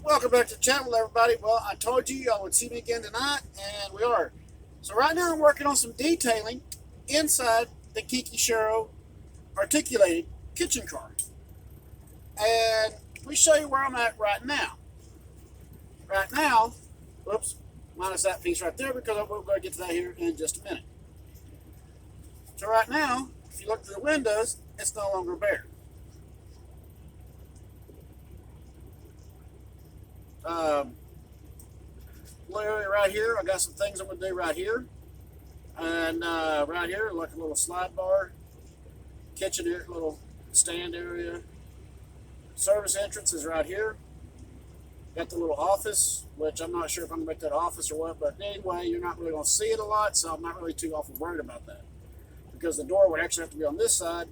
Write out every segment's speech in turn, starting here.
Welcome back to the channel, everybody. Well, I told you y'all would see me again tonight, and we are. So right now I'm working on some detailing inside the Kiki Shero articulated kitchen car. And we show you where I'm at right now. Right now, whoops, minus that piece right there because we're going to get to that here in just a minute. So right now, if you look through the windows, it's no longer bare. Little area right here, I got some things I'm going to do right here. And right here, like a little slide bar, kitchen area, little stand area. Service entrance is right here. Got the little office, which I'm not sure if I'm going to make that office or what, but anyway, you're not really going to see it a lot, so I'm not really too awful worried about that. Because the door would actually have to be on this side,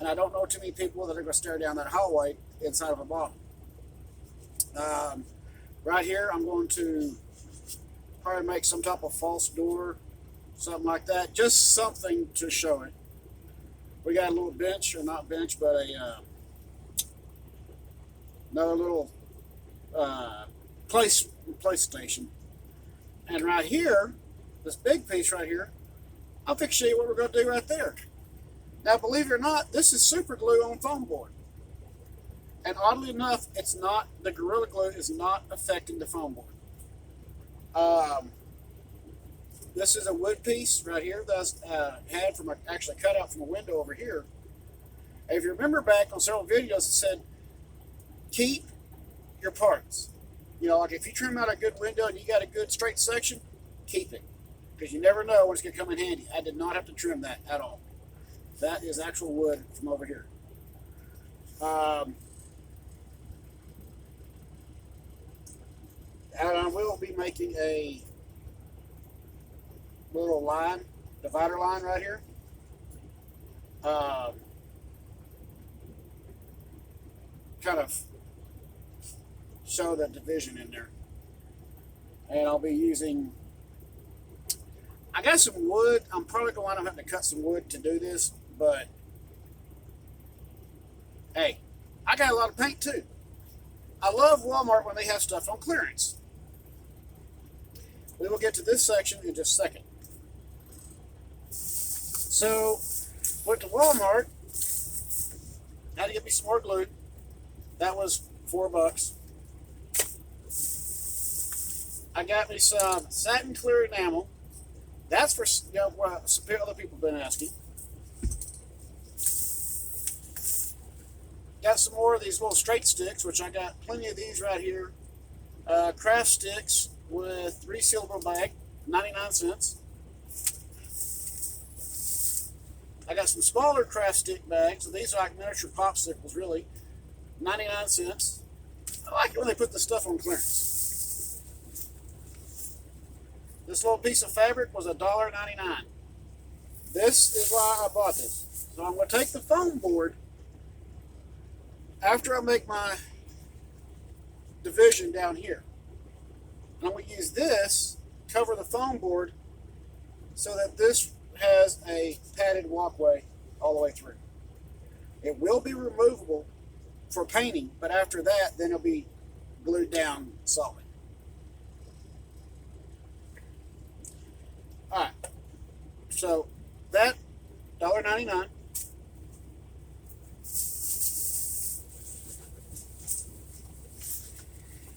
and I don't know too many people that are going to stare down that hallway inside of a bottle. Right here, I'm going to probably make some type of false door, something like that, just something to show it. We got a little bench, or not bench, but another little place station. And right here, this big piece right here, I'll fix you what we're going to do right there. Now, believe it or not, this is super glue on foam board. And oddly enough, it's not, the Gorilla Glue is not affecting the foam board. This is a wood piece right here that's had from actually cut out from a window over here. And if you remember back on several videos, it said, keep your parts. You know, like if you trim out a good window and you got a good straight section, keep it. Because you never know when it's going to come in handy. I did not have to trim that at all. That is actual wood from over here. And I will be making a little line, divider line right here. Kind of show the division in there. And I'll be using, I got some wood. I'm probably going to have to cut some wood to do this, but hey, I got a lot of paint too. I love Walmart when they have stuff on clearance. We will get to this section in just a second. So, went to Walmart, had to get me some more glue. That was $4. I got me some satin clear enamel. That's for, you know, what some other people have been asking. Got some more of these little straight sticks, which I got plenty of these right here. Craft sticks with 3 silver bag, 99 cents. I got some smaller craft stick bags, and these are like miniature popsicles, really. 99 cents. I like it when they put the stuff on clearance. This little piece of fabric was $1.99. This is why I bought this. So I'm going to take the foam board after I make my division down here. And I'm going to use this to cover the foam board so that this has a padded walkway all the way through. It will be removable for painting, but after that, then it'll be glued down solid. All right, so that $1.99.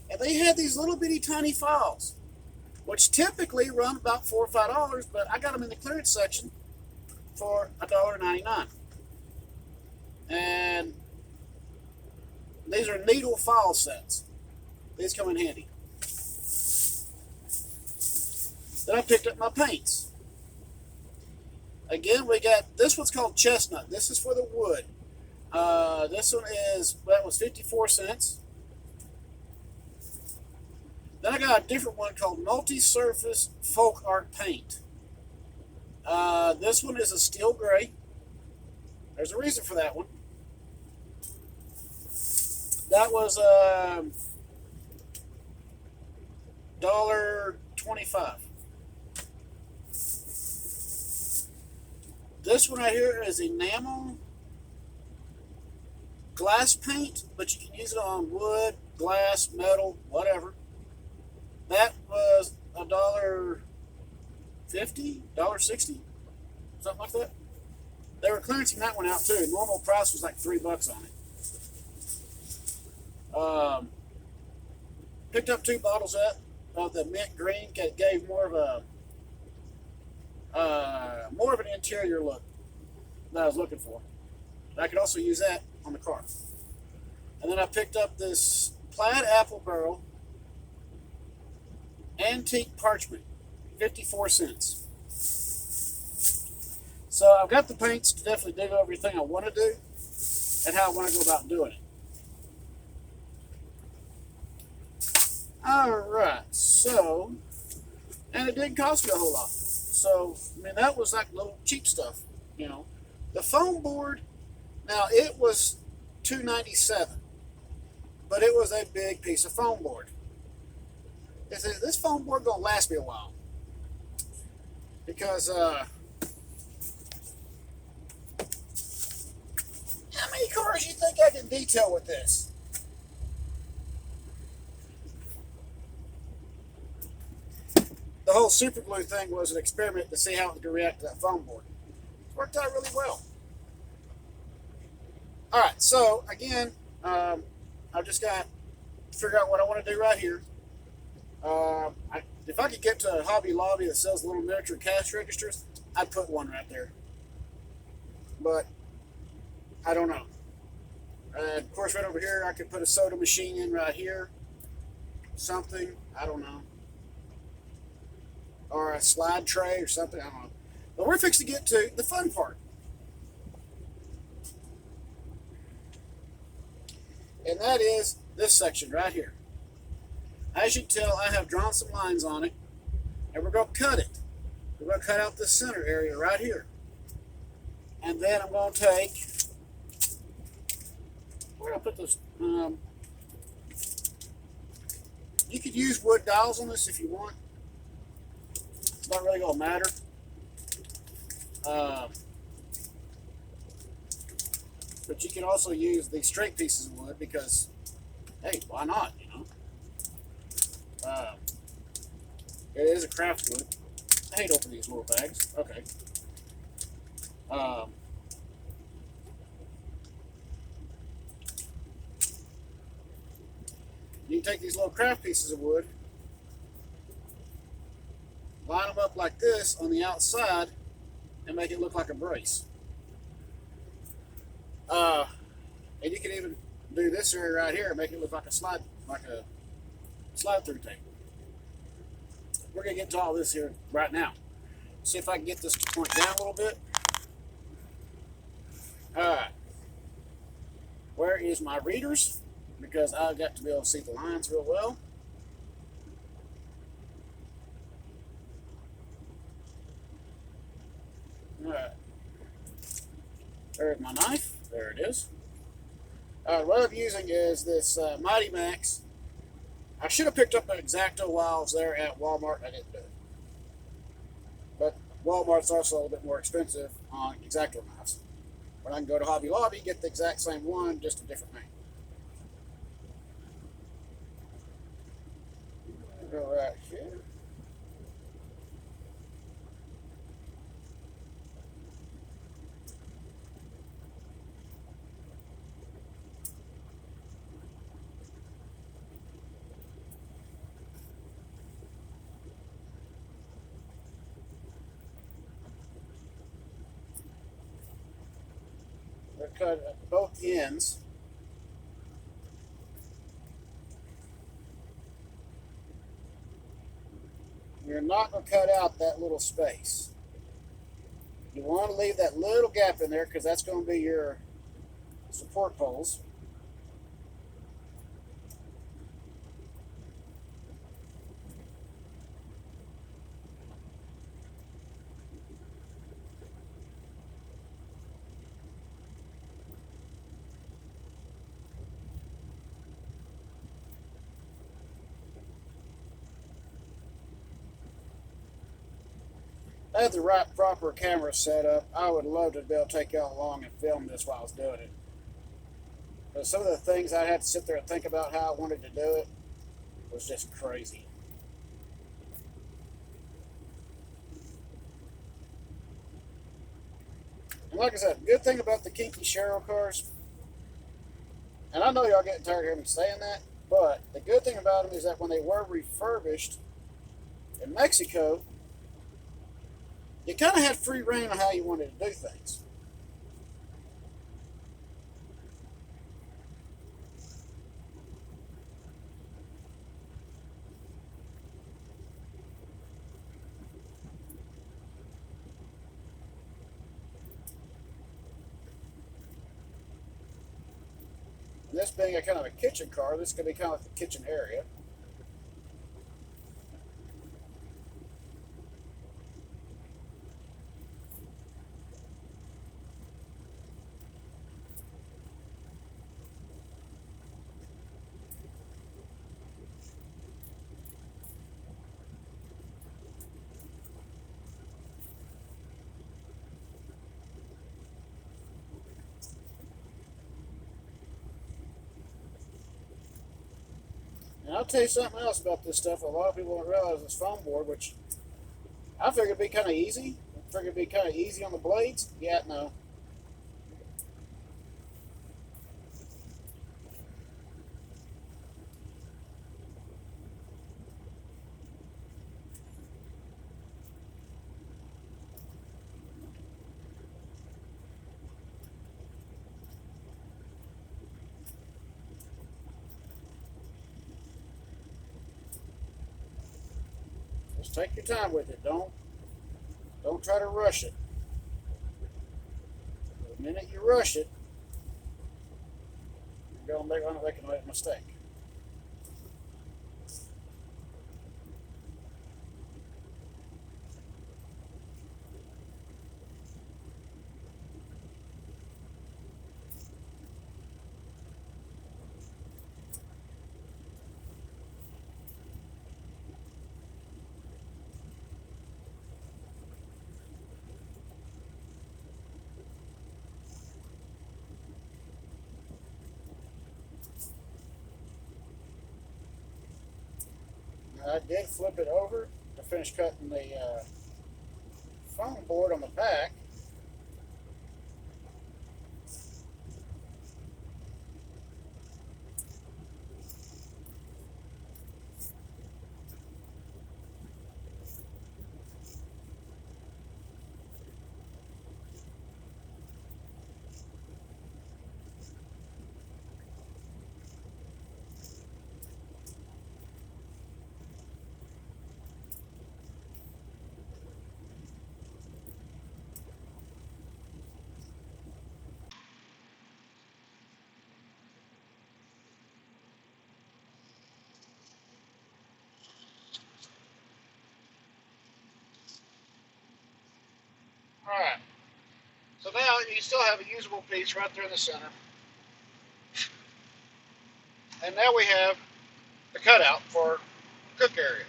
And they had these little bitty tiny files, which typically run about $4 or $5, but I got them in the clearance section for $1.99. And these are needle file sets. These come in handy. Then I picked up my paints. Again, we got, this one's called Chestnut. This is for the wood. This one is, that was 54 cents. Then I got a different one called Multi-Surface Folk Art Paint. This one is a steel gray. There's a reason for that one. That was $1.25. This one right here is enamel glass paint, but you can use it on wood glass, metal, whatever. That was $1.50, $1.60, something like that. They were clearancing that one out too. Normal price was like $3 on it. Picked up 2 bottles of the mint green. It gave more of an interior look that I was looking for. I could also use that on the car. And then I picked up this plaid apple barrel antique parchment, 54 cents. So I've got the paints to definitely do everything I want to do and how I want to go about doing it. All right, so, and it didn't cost me a whole lot. So, I mean, that was like little cheap stuff, you know. The foam board, now it was $2.97, but it was a big piece of foam board. They said, this foam board gonna last me a while. Because, how many cars do you think I can detail with this? The whole super glue thing was an experiment to see how it could react to that foam board. It worked out really well. All right, so again, I've just got to figure out what I want to do right here. If I could get to a Hobby Lobby that sells little miniature cash registers, I'd put one right there. But I don't know. Of course, right over here, I could put a soda machine in right here. Something, I don't know. Or a slide tray or something, I don't know. But we're fixing to get to the fun part. And that is this section right here. As you can tell, I have drawn some lines on it, and we're going to cut it. We're going to cut out this center area right here. And then I'm going to take, where do I put this? You could use wood dowels on this if you want. It's not really going to matter. But you can also use the straight pieces of wood because, hey, why not, you know? It is a craft wood. I hate opening these little bags. Okay. You can take these little craft pieces of wood, line them up like this on the outside, and make it look like a brace. And you can even do this area right here and make it look like a slide through table. We're gonna get to all this here right now. See if I can get this to point down a little bit. All right. Where is my readers? Because I've got to be able to see the lines real well. All right. There's my knife. There it is. What I'm using is this Mighty Max. I should have picked up an X-Acto while I was there at Walmart. I didn't do it. But Walmart's also a little bit more expensive on X-Acto knives. But I can go to Hobby Lobby, get the exact same one, just a different name. Go right here. They're cut at both ends. You're not going to cut out that little space. You want to leave that little gap in there because that's going to be your support poles. I had the right proper camera set up. I would love to be able to take y'all along and film this while I was doing it. But some of the things I had to sit there and think about how I wanted to do it was just crazy. And like I said, good thing about the Kinky Cheryl cars, and I know y'all getting tired of hearing me saying that, but the good thing about them is that when they were refurbished in Mexico, you kind of had free reign on how you wanted to do things. And this being a kind of a kitchen car, this is going to be kind of like the kitchen area. And I'll tell you something else about this stuff. A lot of people don't realize this foam board, which I figured it'd be kind of easy. I figured it'd be kind of easy on the blades. Yeah, no. Just take your time with it. Don't try to rush it. The minute you rush it, you're gonna make a mistake. I did flip it over to finish cutting the foam board on the back. Alright, so now you still have a usable piece right there in the center. And now we have the cutout for the cook area.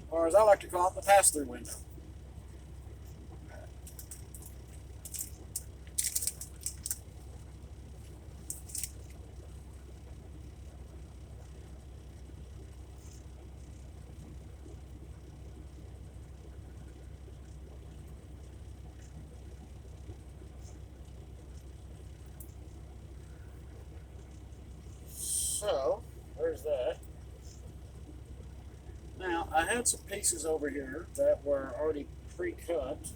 Or as I like to call it, the pass-through window. So, there's that. Now, I had some pieces over here that were already pre-cut.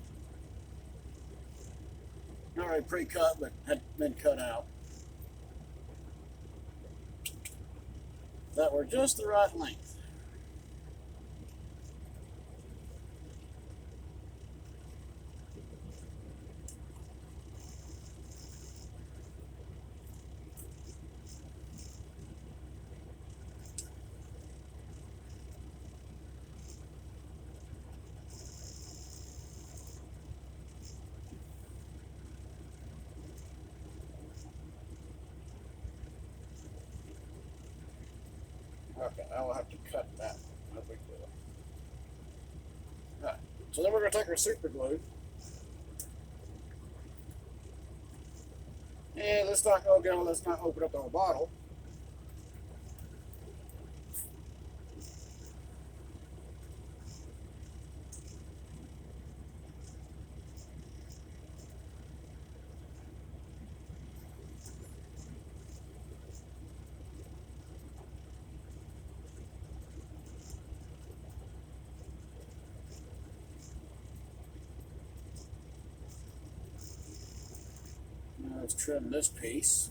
Not really pre-cut, but had been cut out. That were just the right length. Okay, I will have to cut that. No big deal. Alright, so then we're going to take our super glue. And let's not go down, let's not open up the whole bottle. Now let's trim this piece.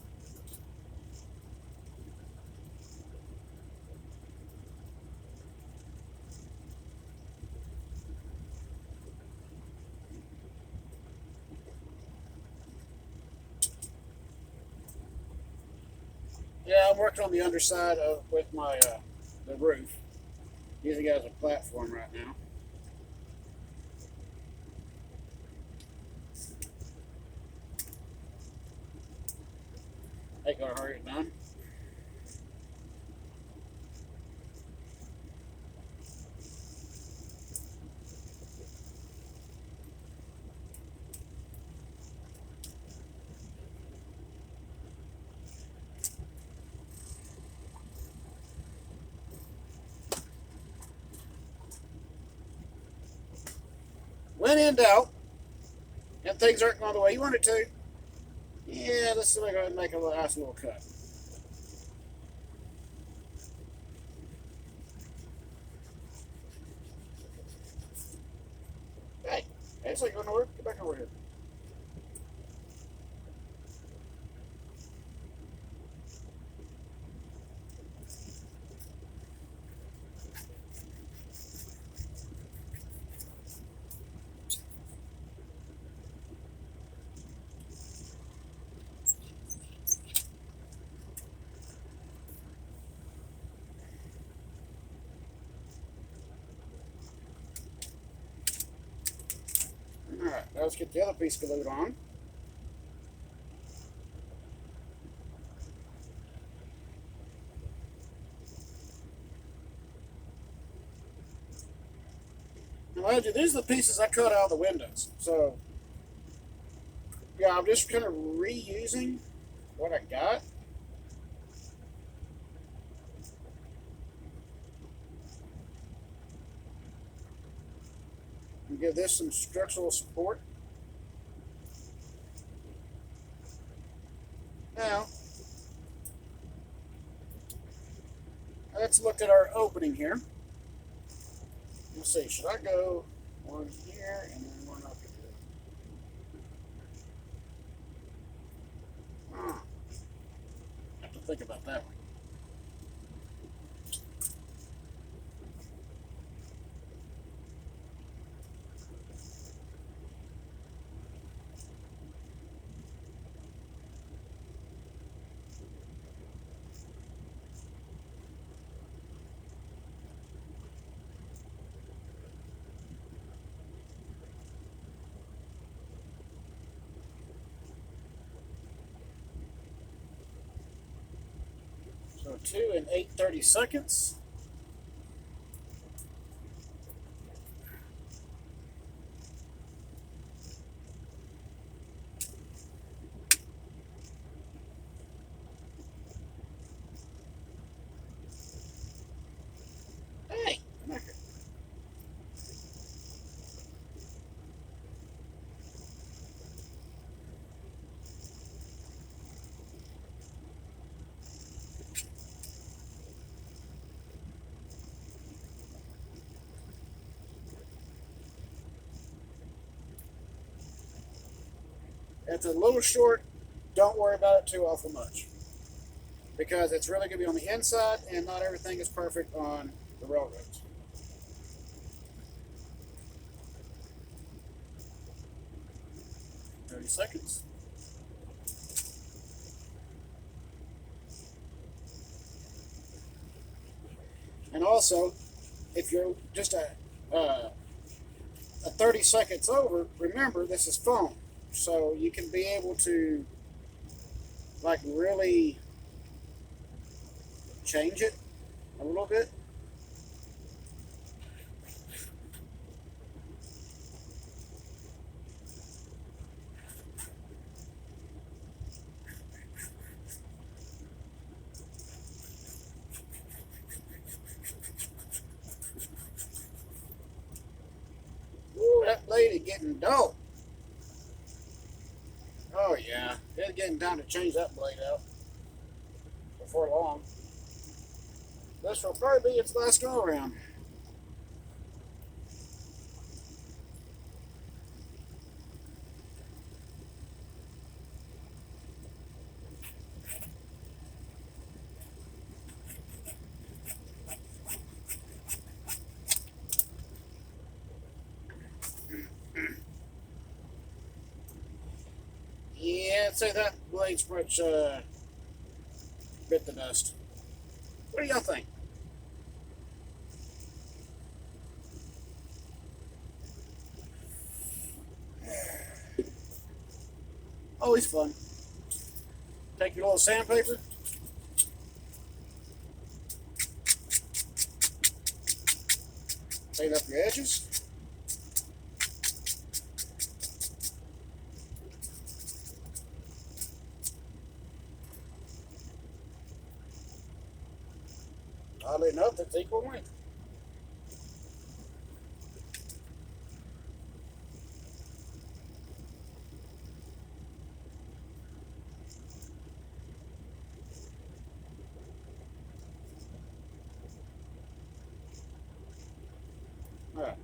Yeah, I'm working on the underside of with my the roof, using it as a platform right now. Ain't gonna hurry it done. When in doubt, and things aren't going the way you want it to, yeah, let's go ahead and make a nice little cut. Hey, it's like going nowhere. Get back over here. Alright, now let's get the other piece glued on. Now, mind you, these are the pieces I cut out of the windows. So, yeah, I'm just kind of reusing what I got. And give this some structural support. Now, let's look at our opening here. Let's see, should I go one here and then one up here? I have to think about that one. So 2 and 8/30. Hey, come back here. If it's a little short, don't worry about it too awful much. Because it's really going to be on the inside, and not everything is perfect on the railroads. $30. And also, if you're just a 30 seconds over, remember this is foam, so you can be able to like really change it a little bit. getting dull. Oh yeah, it's getting time to change that blade out before long. This will probably be its last go around. Yeah, I'd say that blade's much bit the dust. What do y'all think? Always fun. Take your little sandpaper, clean up your edges. Oddly enough, it's equal length. Alright,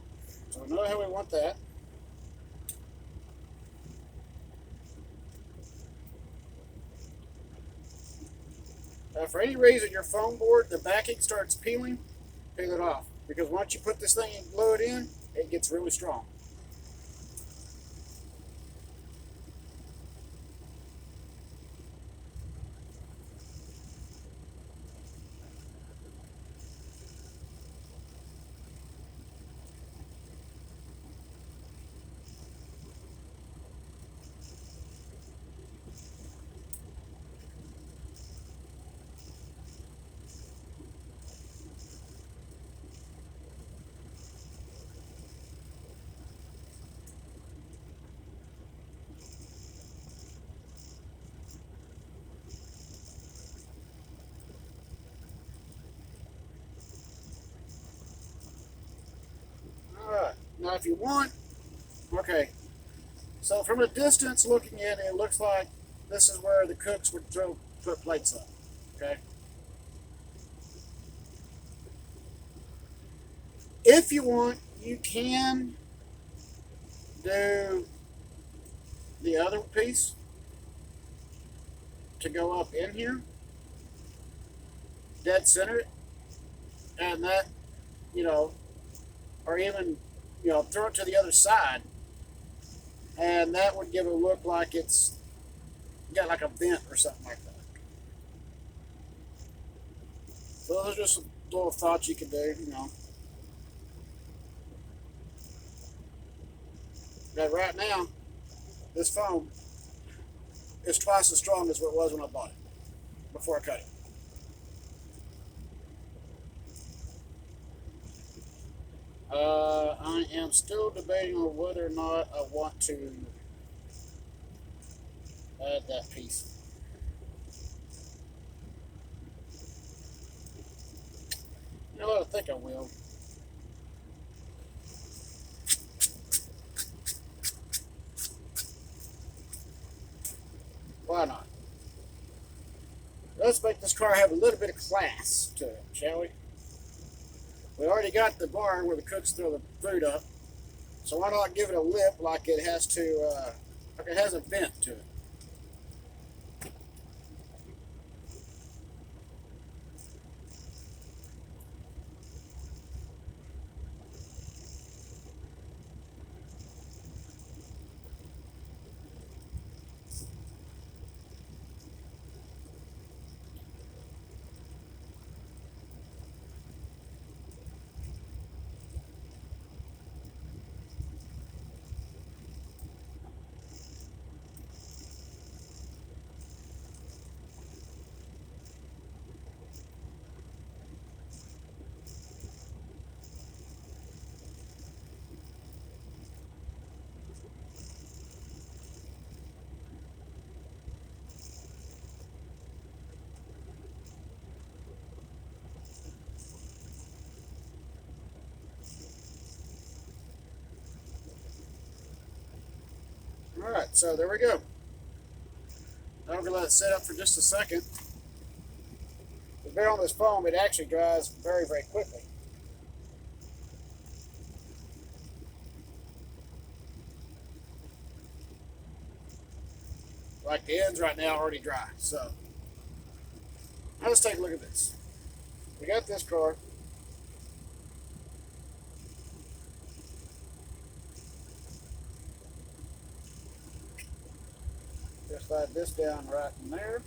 so we know how we want that. Now, if for any reason your foam board, the backing starts peeling, peel it off. Because once you put this thing and glue it in, it gets really strong. Alright, now if you want, okay, so from a distance looking in, it looks like this is where the cooks would put plates up, okay? If you want, you can do the other piece to go up in here, dead center it, and that, you know, or even, you know, throw it to the other side, and that would give it a look like it's got like a vent or something like that. So those are just little thoughts you can do, you know. But right now, this foam is twice as strong as what it was when I bought it, before I cut it. I am still debating on whether or not I want to add that piece. You know what? I think I will. Why not? Let's make this car have a little bit of class to it, shall we? We already got the bar where the cooks throw the food up, so why not give it a lip like it has to, like it has a vent to it? So there we go. Now I'm going to let it set up for just a second. The beer on this foam, it actually dries very, very quickly. Like the ends right now are already dry. So now let's take a look at this. We got this car. Just slide this down right in there.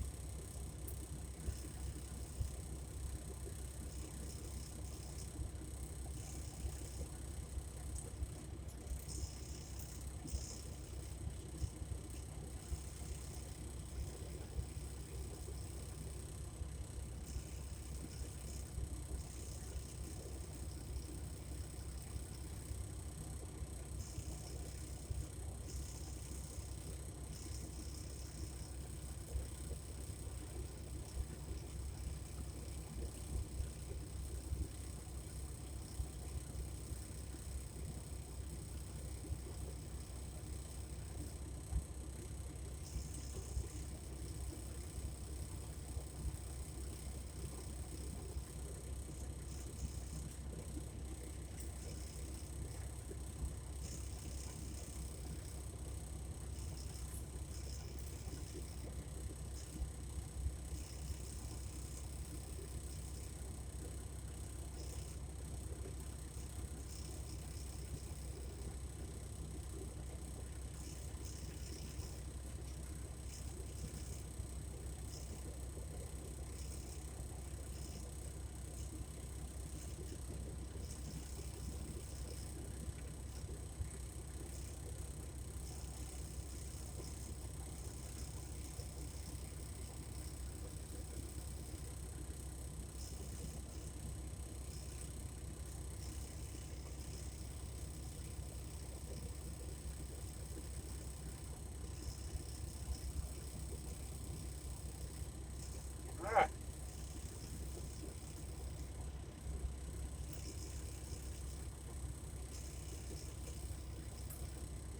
All right.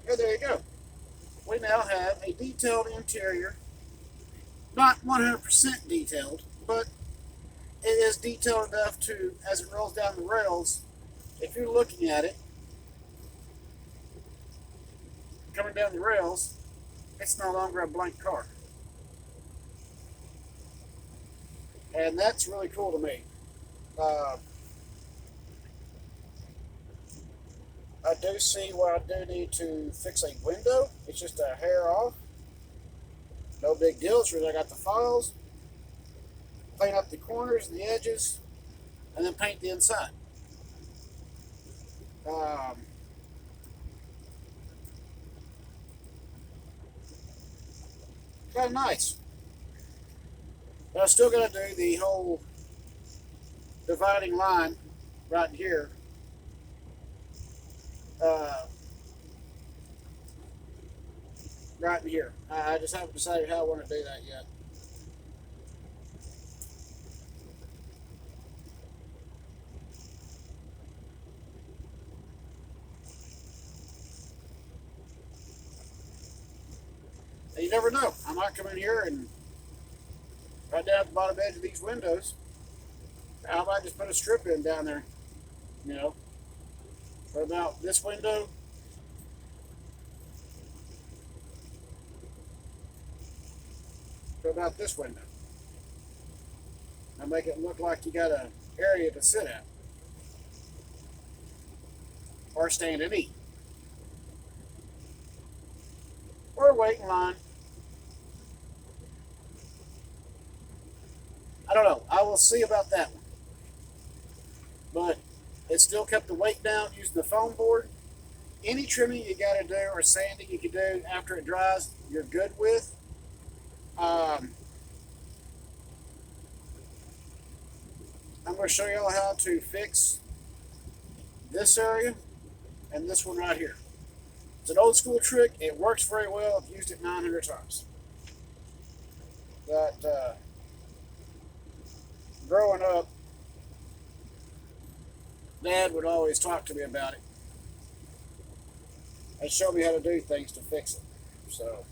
Okay, there you go. We now have a detailed interior. Not 100% detailed, but it is detailed enough to, as it rolls down the rails, if you're looking at it, coming down the rails, it's no longer a blank car. And that's really cool to me. Uh, I do see where I do need to fix a window. It's just a hair off. No big deal. It's really I got the files. Clean up the corners and the edges, and then paint the inside. Um, Kind of nice. But I still got to do the whole dividing line right here. Uh, right in here. I just haven't decided how I want to do that yet. And you never know. I might come in here and right down at the bottom edge of these windows, I might just put a strip in down there, you know, for about this window. For about this window. And make it look like you got an area to sit at. Or stand and eat. Or wait in line. I don't know. I will see about that one. But it still kept the weight down using the foam board. Any trimming you got to do or sanding you can do after it dries, you're good with. I'm going to show you all how to fix this area and this one right here. It's an old school trick. It works very well. I've used it 900 times. But growing up, Dad would always talk to me about it and show me how to do things to fix it. So.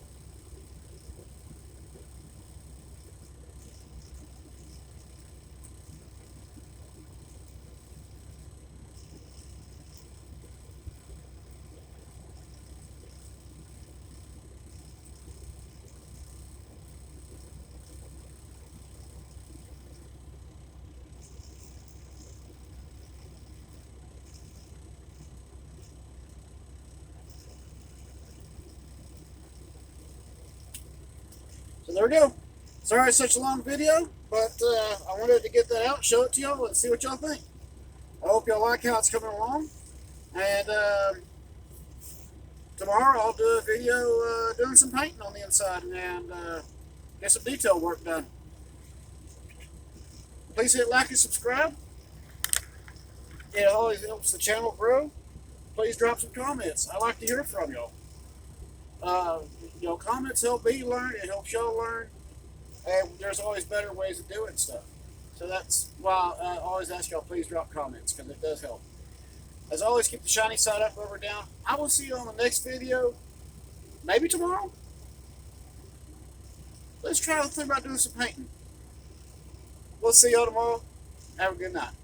So there we go. Sorry it's such a long video, but I wanted to get that out, show it to y'all, and see what y'all think. I hope y'all like how it's coming along. And tomorrow I'll do a video doing some painting on the inside and get some detail work done. Please hit like and subscribe. It always helps the channel grow. Please drop some comments. I like to hear from y'all. Comments help me learn. It helps y'all learn. And there's always better ways of doing stuff. So that's why I always ask y'all, please drop comments, because it does help. As always, keep the shiny side up, over down. I will see you on the next video. Maybe tomorrow. Let's try to think about doing some painting. We'll see y'all tomorrow. Have a good night.